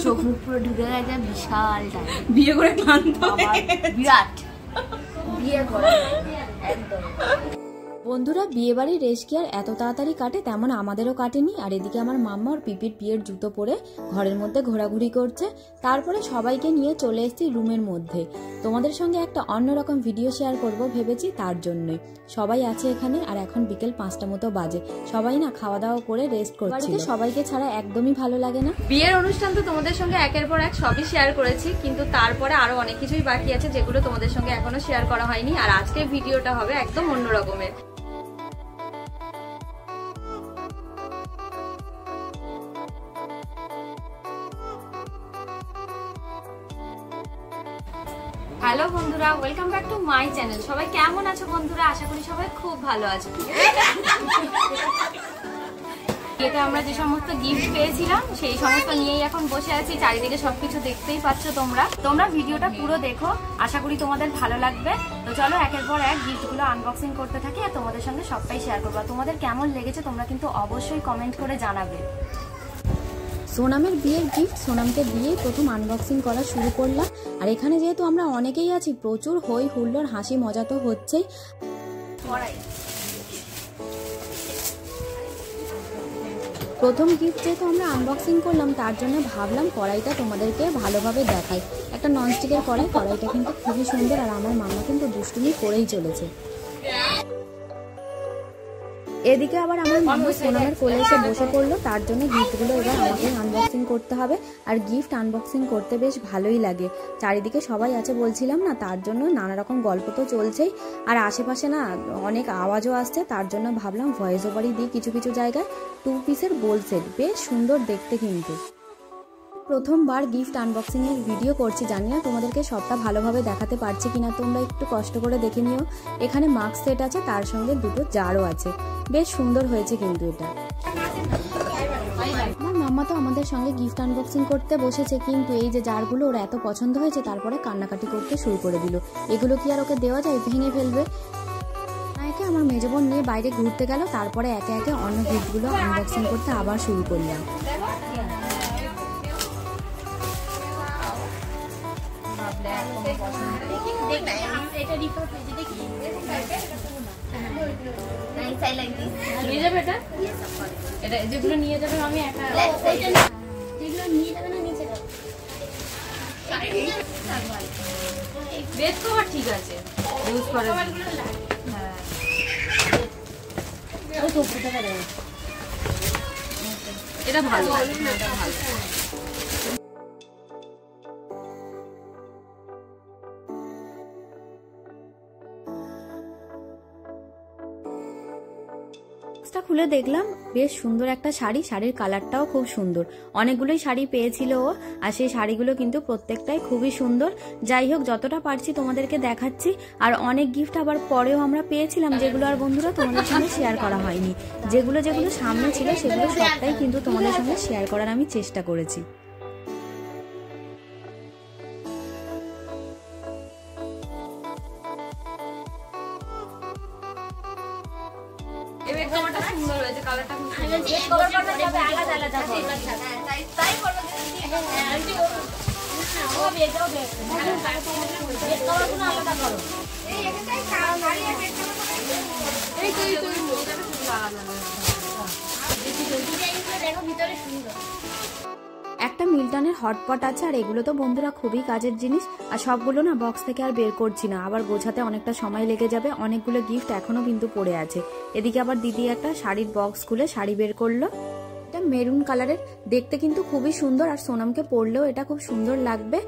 চোখ মুখ পুরো ঢুকে গেছে, বিশাল টায়ার্ড। বিয়ে করে ক্লান্ত, বিরাট বিয়ে করে একদম। বন্ধুরা, বিয়ে বাড়ির রেশ কি আর এত তাড়াতাড়ি কাটে? তেমন আমাদেরও কাটেনি। আর এদিকে আমার মাম্মা ওর পিপির বিয়ের জুতো পরে ঘরের মধ্যে ঘোরাঘুরি করছে। তারপরে সবাইকে নিয়ে চলে এসেছি রুমের মধ্যে। তোমাদের সঙ্গে একটা অন্যরকম ভিডিও শেয়ার করব ভেবেছি, তার জন্যই সবাই আছে এখানে। আর এখন বিকেল 5টা মতো বাজে। সবাই না খাওয়া দাওয়া করে রেস্ট করছে। সবাইকে ছাড়া একদমই ভালো লাগে না। বিয়ের অনুষ্ঠান তো তোমাদের সঙ্গে একের পর এক সবই শেয়ার করেছি, কিন্তু তারপরে আরো অনেক কিছুই বাকি আছে যেগুলো তোমাদের সঙ্গে এখনো শেয়ার করা হয়নি। আর আজকের ভিডিওটা হবে একদম অন্য রকমের। হ্যালো বন্ধুরা, welcome back to my channel. সবাই কেমন আছো বন্ধুরা? আশা করি সবাই খুব ভালো আছো। বিয়েতে আমরা যে সমস্ত গিফট পেয়েছিলাম সেই সমস্ত নিয়েই এখন বসে আছি। চারিদিকে সবকিছু দেখতেই পাচ্ছ তোমরা ভিডিওটা পুরো দেখো, আশা করি তোমাদের ভালো লাগবে। তো চলো একের পর এক গিফটগুলো আনবক্সিং করতে থাকি আর তোমাদের সঙ্গে সবটাই শেয়ার করবো। তোমাদের কেমন লেগেছে তোমরা কিন্তু অবশ্যই কমেন্ট করে জানাবে। সোনামের বিয়ের গিফট সোনামকে দিয়ে প্রথম আনবক্সিং করা শুরু করলাম। আর এখানে যেহেতু আমরা অনেকেই আছি, প্রচুর হই হুল্লোড় হাসি মজা তো হচ্ছেই। প্রথম গিফট যেহেতু আমরা আনবক্সিং করলাম, তার জন্য ভাবলাম কড়াইটা তোমাদেরকে ভালোভাবে দেখাই। একটা ননস্টিকের কড়াইটা কিন্তু খুবই সুন্দর। আর আমার মামা কিন্তু দুষ্টুমি করেই চলেছে। এদিকে আবার আমার মাম্মা সোনামের কোলে এসে বসে পড়লো। তার জন্য গিফটগুলো এবার আমাকে আনবক্সিং করতে হবে। আর গিফট আনবক্সিং করতে বেশ ভালোই লাগে। চারিদিকে সবাই আছে বলছিলাম না, তার জন্য নানা রকম গল্প তো চলছেই। আর আশেপাশে না অনেক আওয়াজও আসছে, তার জন্য ভাবলাম ভয়েস ওভারই দিই কিছু কিছু জায়গায়। 2 পিসের বোল সেট, বেশ সুন্দর দেখতে কিন্তু। প্রথমবার গিফট আনবক্সিং এর ভিডিও করছি, জানি না তোমাদেরকে সবটা ভালোভাবে দেখাতে পারছি কিনা। তোমরা একটু কষ্ট করে দেখে নিও। এখানে মাস্ক সেট আছে, তার সঙ্গে 2টো জারও আছে। বেশ সুন্দর হয়েছে কিন্তু এটা। আমার মাম্মা তো আমাদের সঙ্গে গিফট আনবক্সিং করতে বসেছে, কিন্তু এই যে জারগুলো ওর এত পছন্দ হয়েছে, তারপরে কান্নাকাটি করতে শুরু করে দিল। এগুলো কি আর ওকে দেওয়া যায়? ভেঙে ফেলবে। একে আমার মেজো বোন নিয়ে বাইরে ঘুরতে গেল। তারপরে একে একে অন্য গিফটগুলো আনবক্সিং করতে আবার শুরু করলাম। নিয়ে যাবে এটা যেগুলো নিয়ে যাবে আমি একা, যেগুলো নিয়ে যাবে না নিচে বেশ কভার ঠিক আছে ইউজ করে। হ্যাঁ এটা ভালো, এটা ভালো। খুলে দেখলাম বেশ সুন্দর একটা শাড়ি। শাড়ির কালারটাও খুব সুন্দর। অনেকগুলোই শাড়ি পেয়েছিল ও, আর সেই শাড়িগুলো কিন্তু প্রত্যেকটাই খুবই সুন্দর। যাই হোক, যতটা পারছি তোমাদেরকে দেখাচ্ছি। আর অনেক গিফট আবার পরেও আমরা পেয়েছিলাম, যেগুলো আর বন্ধুরা তোমাদের সঙ্গে শেয়ার করা হয়নি। যেগুলো সামনে ছিল সেগুলো সবটাই কিন্তু তোমাদের সঙ্গে শেয়ার করার আমি চেষ্টা করেছি। একটা মিল্টনের হটপট আছে। আর এগুলো তো বন্ধুরা খুবই কাজের জিনিস। আর সবগুলো না বক্স থেকে আর বের করছি না, আবার গোছাতে অনেকটা সময় লেগে যাবে। অনেকগুলো গিফট এখনো কিন্তু পড়ে আছে। এদিকে আবার দিদি একটা শাড়ির বক্স খুলে শাড়ি বের করলো। এটা মেরুন কালারের, দেখতে কিন্তু খুবই সুন্দর। আর সোনামকে পরলেও এটা খুব সুন্দর লাগবে।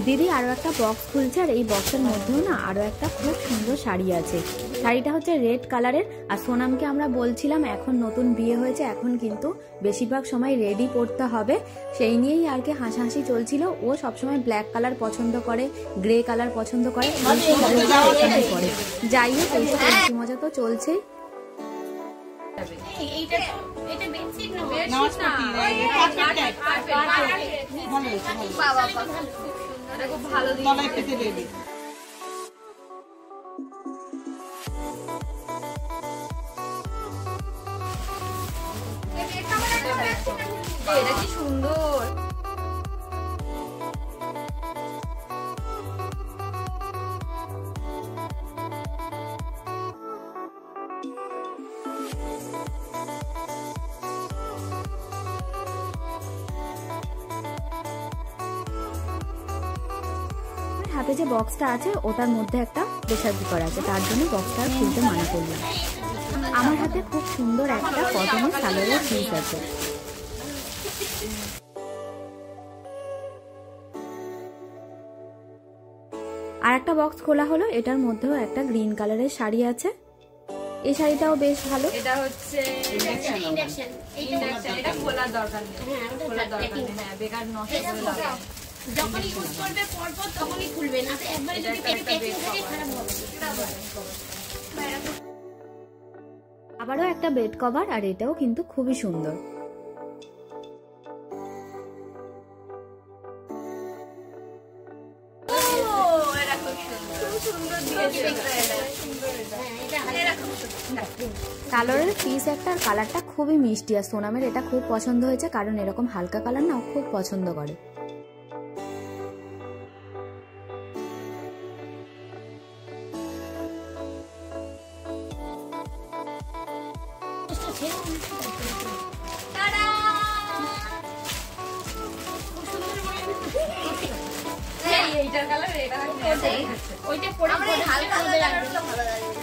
দিদি আরও একটা বক্স খুলছে, আর এই বক্সের মধ্যেও না আরও একটা খুব সুন্দর শাড়ি আছে। শাড়িটা হচ্ছে রেড কালারের। আর সোনামকে আমরা বলছিলাম এখন নতুন বিয়ে হয়েছে, এখন কিন্তু বেশিরভাগ সময় রেডি পরতে হবে, সেই নিয়েই আর কি হাসাহাসি চলছিল। ও সবসময় ব্ল্যাক কালার পছন্দ করে, গ্রে কালার পছন্দ করে, যাই হোক এইসব বেশি মজা তো চলছেই। এটা কি সুন্দর। হাতে যে বক্সটা আছে ওটার মধ্যে একটা প্রেসার কুকার আছে, তার জন্য বক্সটা খুলতে মানা করলাম। আমার হাতে খুব সুন্দর একটা কটনের সালোয়ারের পিস আছে। আর একটা বক্স খোলা হলো, এটার মধ্যেও একটা গ্রিন কালারের শাড়ি আছে। এই শাড়িটাও বেশ ভালো। এটা হচ্ছে ইন্ডাকশন, এটা খোলার দরকার নেই, খোলার দরকার নেই। হ্যাঁ, বেকার নষ্ট করে লাভ। যখন ইউজ করবে পরপর তখনই খুলবে, না তো একবারে যদি প্যাকিং থাকে খারাপ হবে। আবারও একটা বেড কভার, আর এটাও কিন্তু খুবই সুন্দর। কালারের পিস একটা, আর কালারটা খুবই মিষ্টি। আর সোনামের এটা খুব পছন্দ হয়েছে, কারণ এরকম হালকা কালার না খুব পছন্দ করে। এইটার কালার এটা ওইটা পরে হালকা হবে লাগবে, ভালো লাগবে।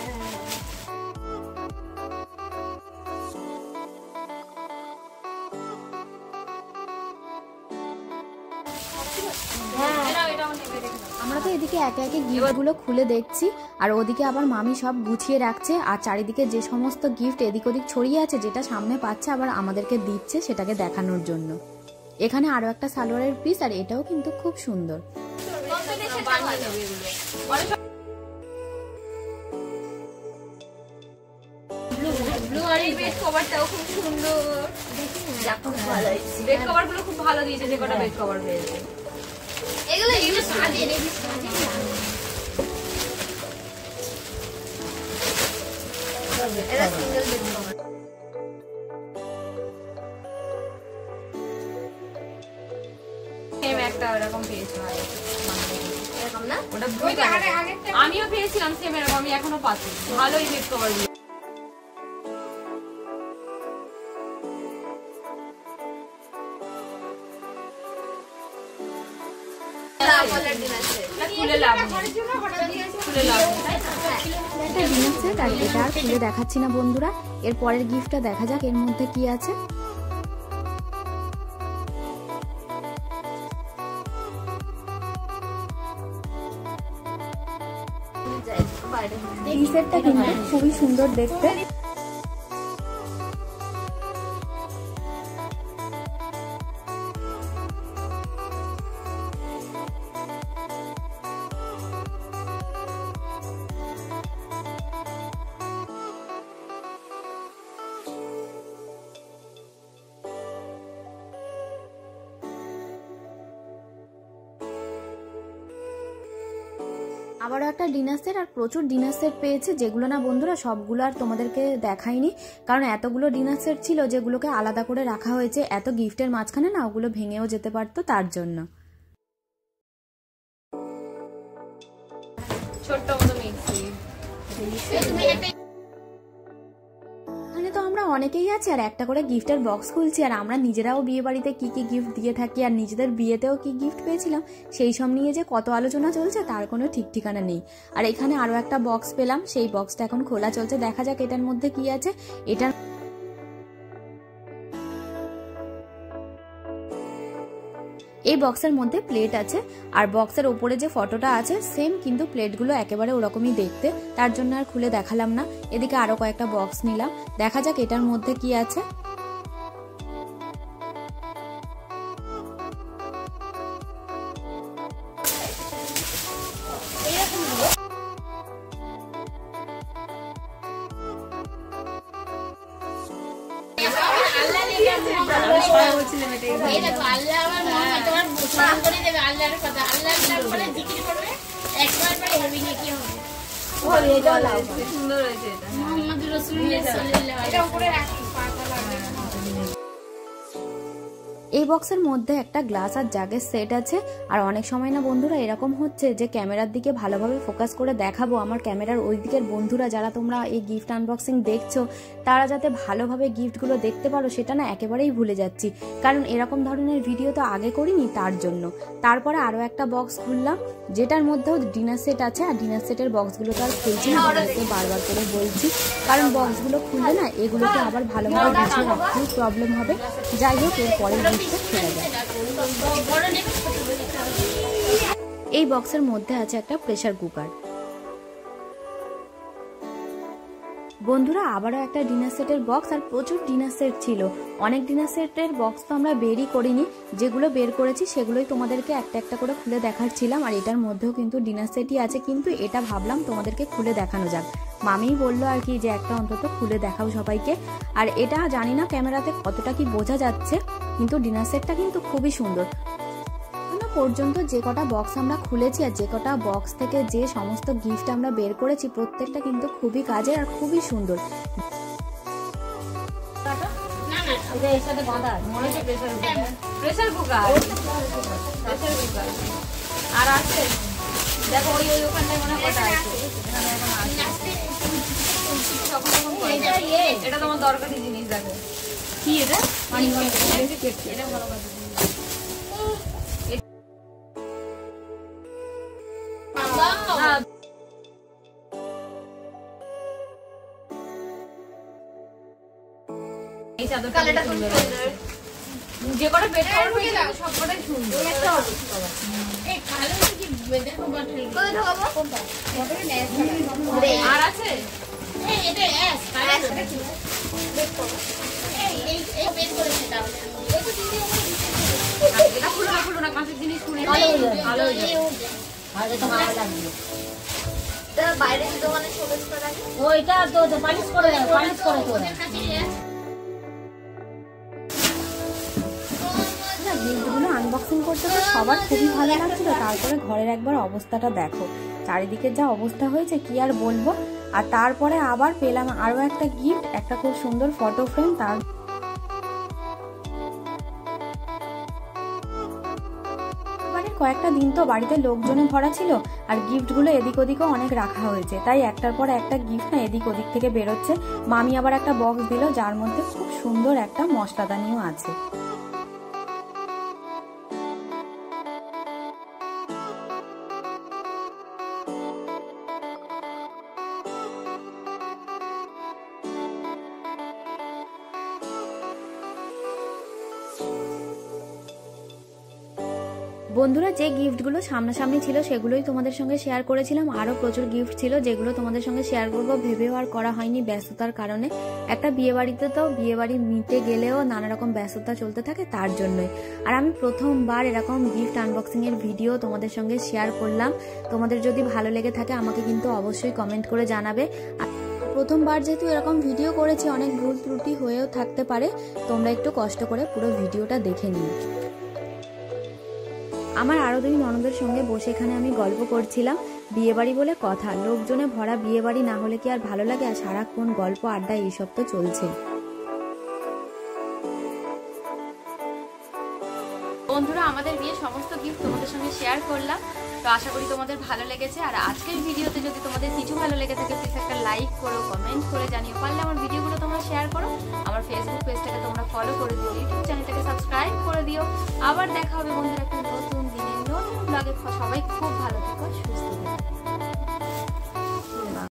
আমরা তো এদিকে একে একে গিফটগুলো খুলে দেখছি, আর ওদিকে আবার মামি সব গুছিয়ে রাখছে। আর চারিদিকে যে সমস্ত গিফট এদিক ওদিক ছড়িয়ে আছে, যেটা সামনে পাচ্ছে আবার আমাদেরকে দিচ্ছে সেটাকে দেখানোর জন্য। এখানে আরো একটা সালোয়ারের পিস, আর এটাও কিন্তু খুব সুন্দর। ব্লু আর এই বেড কভারটাও খুব সুন্দর। বেড কভার গুলো খুব ভালো দিয়েছে, যে কটা বেড কভার পেয়েছে। এগুলো ইউজ সাজে রেডি সাজে না, এটা সিঙ্গেল বেড কভার। সেম একটা এরকম পেয়েছি, এরকম না, ওটা ব্লু কালার। আমিও পেয়েছিলাম সেম এরকম, আমি এখনো পাচ্ছি। ভালোই বেড কভার গুলো। এটা আর খুলে দেখাচ্ছি না বন্ধুরা, এর পরের গিফটটা দেখা যাক এর মধ্যে কি আছে। এই সেটটা কিন্তু খুবই সুন্দর দেখতে। আবারও একটা ডিনার সেট, আর প্রচুর ডিনার সেট পেয়েছে, যেগুলো না বন্ধুরা সবগুলো আর তোমাদেরকে দেখাইনি, কারণ এতগুলো ডিনার সেট ছিল যেগুলোকে আলাদা করে রাখা হয়েছে। এত গিফটের মাঝখানে না ওগুলো ভেঙেও যেতে পারতো, তার জন্য। ছোট্ট মতো মিক্সি। এখানে তো আমরা অনেকেই আছি, আর একটা করে গিফটের বক্স খুলছি, আর আমরা নিজেরাও বিয়ে বাড়িতে কি কি গিফট দিয়ে থাকি, আর নিজেদের বিয়েতেও কি গিফট পেয়েছিলাম সেই সব নিয়ে যে কত আলোচনা চলছে তার কোনো ঠিক ঠিকানা নেই। আর এখানে আরো একটা বক্স পেলাম, সেই বক্সটা এখন খোলা চলছে, দেখা যাক এটার মধ্যে কি আছে। এটার এই বক্সের মধ্যে প্লেট আছে, আর বক্সের ওপরে যে ফটোটা আছে সেম, কিন্তু প্লেটগুলো একেবারে ওরকমই দেখতে, তার জন্য আর খুলে দেখালাম না। এদিকে আরো কয়েকটা বক্স নিলাম, দেখা যাক এটার মধ্যে কি আছে। এই বক্সের মধ্যে একটা গ্লাস আর জাগের সেট আছে। আর অনেক সময় না বন্ধুরা এরকম হচ্ছে যে ক্যামেরার দিকে ভালোভাবে ফোকাস করে দেখাবো, আমার ক্যামেরার ওই দিকের বন্ধুরা যারা তোমরা এই গিফট আনবক্সিং দেখছো তারা যাতে ভালোভাবে গিফটগুলো দেখতে পারো সেটা না একেবারেই ভুলে যাচ্ছি, কারণ এরকম ধরনের ভিডিও তো আগে করিনি তার জন্য। তারপরে আরো একটা বক্স খুললাম যেটার মধ্যেও ডিনার সেট আছে, আর ডিনার সেটের বক্সগুলো তো আর খুলছি না, বারবার করে বলছি, কারণ বক্সগুলো খুললে না এগুলোকে আবার ভালোভাবে গুছিয়ে রাখতেও প্রবলেম হবে। যাই হোক, এর পরের গিফটটা খুলে যায়। এই বক্সের মধ্যে আছে একটা প্রেসার কুকার। বন্ধুরা আবারও একটা ডিনার সেটের বক্স, আর প্রচুর ডিনার সেট ছিল। অনেক ডিনার সেটের বক্স তো আমরা বেরই করিনি, যেগুলো বের করেছি সেগুলোই তোমাদেরকে একটা একটা করে খুলে দেখাচ্ছিলাম। আর এটার মধ্যেও কিন্তু ডিনার সেটই আছে, কিন্তু এটা ভাবলাম তোমাদেরকে খুলে দেখানো যাক। মামিই বললো আর কি যে একটা অন্তত খুলে দেখাও সবাইকে। আর এটা জানি না ক্যামেরাতে কতটা কি বোঝা যাচ্ছে, কিন্তু ডিনার সেটটা কিন্তু খুবই সুন্দর। পর্যন্ত যে কটা বক্স আমরা খুলেছি আর যে কটা বক্স থেকে যে সমস্ত গিফট আমরা বের করেছি প্রত্যেকটা কিন্তু খুবই কাজের আর খুবই সুন্দর। আর আছে দেখো ওই ওখানটায় মনে হয় এটা তোমার দরকারি জিনিস। দেখো কি এটা এটা ভালো কথা। এই চাদরটা যে কটা বেড করবে সবকটাই সুন্দর। আর আছে খুলো না কাঁচের জিনিস খুলে ভালো হয়ে যাবে। বাইরে দোকানে ওইটা তো পালিশ করে গিফটগুলো আনবক্সিং করতে তো সবার খুবই ভালো লাগছিল। তারপরে ঘরের একবার অবস্থাটা দেখো, চারিদিকে যা অবস্থা হয়েছে কি আর বলবো। আর তারপরে আবার পেলাম আরো একটা গিফট, একটা খুব সুন্দর ফটো ফ্রেম। তার কয়েকটা দিন তো বাড়িতে লোকজনে ভরা ছিল, আর গিফটগুলো এদিক ওদিকও অনেক রাখা হয়েছে, তাই একটার পর একটা গিফট না এদিক ওদিক থেকে বেরোচ্ছে। মামি আবার একটা বক্স দিল যার মধ্যে খুব সুন্দর একটা মশলাদানিও আছে। বন্ধুরা যে গিফটগুলো সামনাসামনি ছিল সেগুলোই তোমাদের সঙ্গে শেয়ার করেছিলাম। আরো প্রচুর গিফট ছিল যেগুলো তোমাদের সঙ্গে শেয়ার করবো ভেবেও আর করা হয়নি ব্যস্ততার কারণে। একটা বিয়ে বাড়িতে তো বিয়ে বাড়ি নিতে গেলেও নানা রকম ব্যস্ততা চলতে থাকে, তার জন্যই। আর আমি প্রথমবার এরকম গিফট আনবক্সিং এর ভিডিও তোমাদের সঙ্গে শেয়ার করলাম। তোমাদের যদি ভালো লেগে থাকে আমাকে কিন্তু অবশ্যই কমেন্ট করে জানাবে। প্রথমবার যেহেতু এরকম ভিডিও করেছি অনেক ভুল ত্রুটি হয়েও থাকতে পারে, তোমরা একটু কষ্ট করে পুরো ভিডিওটা দেখে নিও। আমার আরো দুই ননদের সঙ্গে বসে এখানে আমি গল্প করছিলাম। বিয়েবাড়ি বলে কথা, লোকজনে ভরা বিয়েবাড়ি না হলে কি আর ভালো লাগে? আর সারাক্ষণ গল্প আড্ডা এইসব তো চলছে। বন্ধুরা আমাদের বিয়ে সমস্ত গিফট তোমাদের সঙ্গে শেয়ার করলাম, তো আশা করি তোমাদের ভালো লেগেছে। আর আজকের ভিডিওতে যদি তোমাদের কিছু ভালো লেগে থাকে প্লিজ একটা লাইক করো, কমেন্ট করে জানিও। পারলে আমার ভিডিওগুলো তোমরা শেয়ার করো, আমার ফেসবুক পেজটাকে তোমরা ফলো করে দিও, ইউটিউব চ্যানেলটাকে সাবস্ক্রাইব করে দিও। আবার দেখা হবে বন্ধুরা একটা নতুন দিনে নতুন ব্লগে। সবাই খুব ভালো থেকো, সুস্থ থেকো।